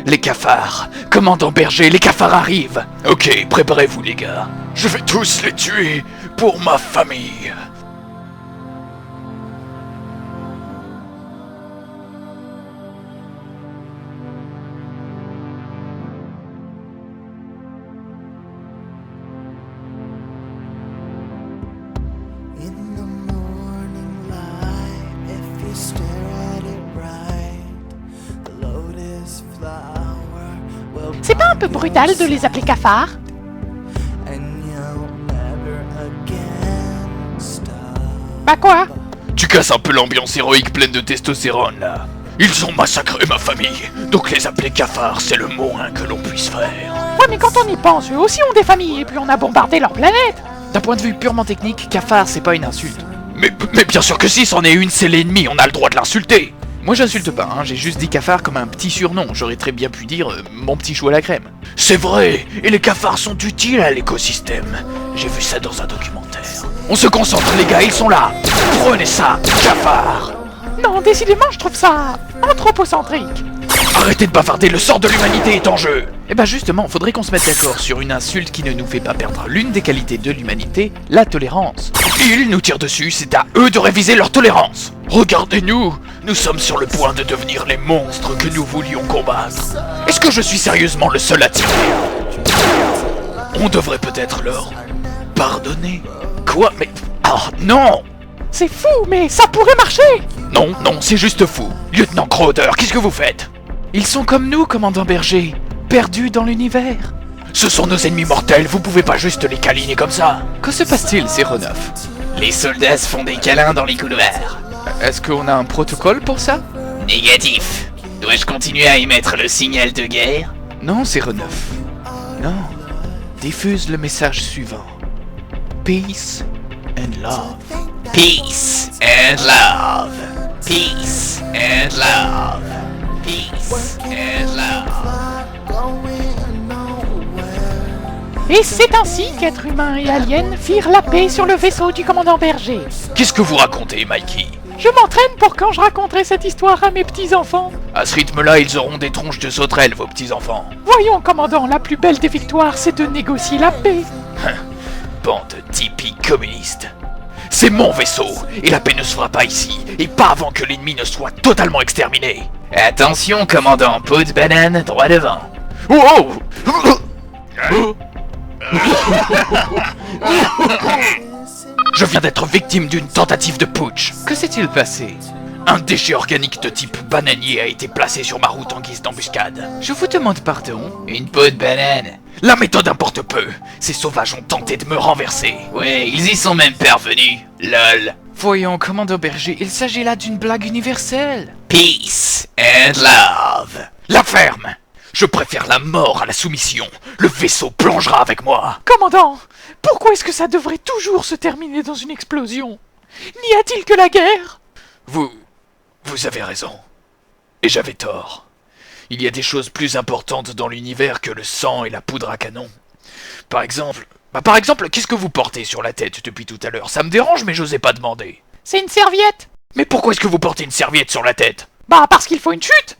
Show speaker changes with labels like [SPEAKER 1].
[SPEAKER 1] Les cafards. Commandant Berger, les cafards arrivent. Ok, préparez-vous les gars. Je vais tous les tuer pour ma famille.
[SPEAKER 2] In the morning light, if you stare at it right, the lotus flower will
[SPEAKER 3] C'est pas un peu brutal de les appeler cafards?
[SPEAKER 2] and you'll never again stop.
[SPEAKER 3] Bah quoi?
[SPEAKER 1] Tu casses un peu l'ambiance héroïque pleine de testostérone là. Ils ont massacré ma famille, donc les appeler cafards, c'est le moins que l'on puisse faire.
[SPEAKER 3] Ouais, mais quand on y pense, eux aussi ont des familles et puis on a bombardé leur planète.
[SPEAKER 1] D'un point de vue purement technique, cafard c'est pas une insulte. Mais bien sûr que si, c'en est une, c'est l'ennemi, on a le droit de l'insulter. Moi j'insulte pas, hein, j'ai juste dit cafard comme un petit surnom, j'aurais très bien pu dire mon petit chou à la crème. C'est vrai, et les cafards sont utiles à l'écosystème. J'ai vu ça dans un documentaire. On se concentre les gars, ils sont là. Prenez ça, cafard.
[SPEAKER 3] Non, décidément, je trouve ça anthropocentrique.
[SPEAKER 1] Arrêtez de bavarder, le sort de l'humanité est en jeu. Eh ben justement, faudrait qu'on se mette d'accord sur une insulte qui ne nous fait pas perdre l'une des qualités de l'humanité, la tolérance. Ils nous tirent dessus, c'est à eux de réviser leur tolérance. Regardez-nous, nous sommes sur le point de devenir les monstres que nous voulions combattre. Est-ce que je suis sérieusement le seul à tirer? On devrait peut-être leur pardonner. Quoi? Mais... Oh non!
[SPEAKER 3] C'est fou, mais ça pourrait marcher.
[SPEAKER 1] Non, c'est juste fou. Lieutenant Crowder, qu'est-ce que vous faites? Ils sont comme nous, commandant Berger, perdus dans l'univers. Ce sont nos ennemis mortels, vous pouvez pas juste les câliner comme ça. Que se passe-t-il, 09?
[SPEAKER 4] Les soldats se font des câlins dans les couloirs.
[SPEAKER 1] Est-ce qu'on a un protocole pour ça?
[SPEAKER 4] Négatif. Dois-je continuer à émettre le signal de guerre?
[SPEAKER 1] Non, 09. Non. Diffuse le message suivant. Peace and love.
[SPEAKER 4] Peace and love. Peace and love. Peace and love.
[SPEAKER 2] Going nowhere.
[SPEAKER 3] Et c'est ainsi qu'êtres humains et aliens firent la paix sur le vaisseau du commandant Berger.
[SPEAKER 1] Qu'est-ce que vous racontez, Mikey?
[SPEAKER 3] Je m'entraîne pour quand je raconterai cette histoire à mes petits-enfants.
[SPEAKER 1] À ce rythme-là, ils auront des tronches de sauterelles, vos petits-enfants.
[SPEAKER 3] Voyons, commandant, la plus belle des victoires, c'est de négocier la paix.
[SPEAKER 1] Bande d'hippies communistes. C'est mon vaisseau, et la paix ne se fera pas ici, et pas avant que l'ennemi ne soit totalement exterminé.
[SPEAKER 4] Attention, commandant, peau de banane, droit devant.
[SPEAKER 1] Oh, Je viens d'être victime d'une tentative de putsch. Que s'est-il passé? Un déchet organique de type bananier a été placé sur ma route en guise d'embuscade. Je vous demande pardon.
[SPEAKER 4] Une peau de banane.
[SPEAKER 1] La méthode importe peu. Ces sauvages ont tenté de me renverser.
[SPEAKER 4] Ouais, ils y sont même parvenus. LOL.
[SPEAKER 1] Voyons, commandant Berger, il s'agit là d'une blague universelle.
[SPEAKER 4] Peace and love.
[SPEAKER 1] La ferme! Je préfère la mort à la soumission. Le vaisseau plongera avec moi.
[SPEAKER 3] Commandant, pourquoi est-ce que ça devrait toujours se terminer dans une explosion? N'y a-t-il que la guerre?
[SPEAKER 1] Vous avez raison. Et j'avais tort. Il y a des choses plus importantes dans l'univers que le sang et la poudre à canon. Par exemple, qu'est-ce que vous portez sur la tête depuis tout à l'heure? Ça me dérange, mais j'osais pas demander.
[SPEAKER 3] C'est une serviette.
[SPEAKER 1] Mais pourquoi est-ce que vous portez une serviette sur la tête?
[SPEAKER 3] Bah parce qu'il faut une chute.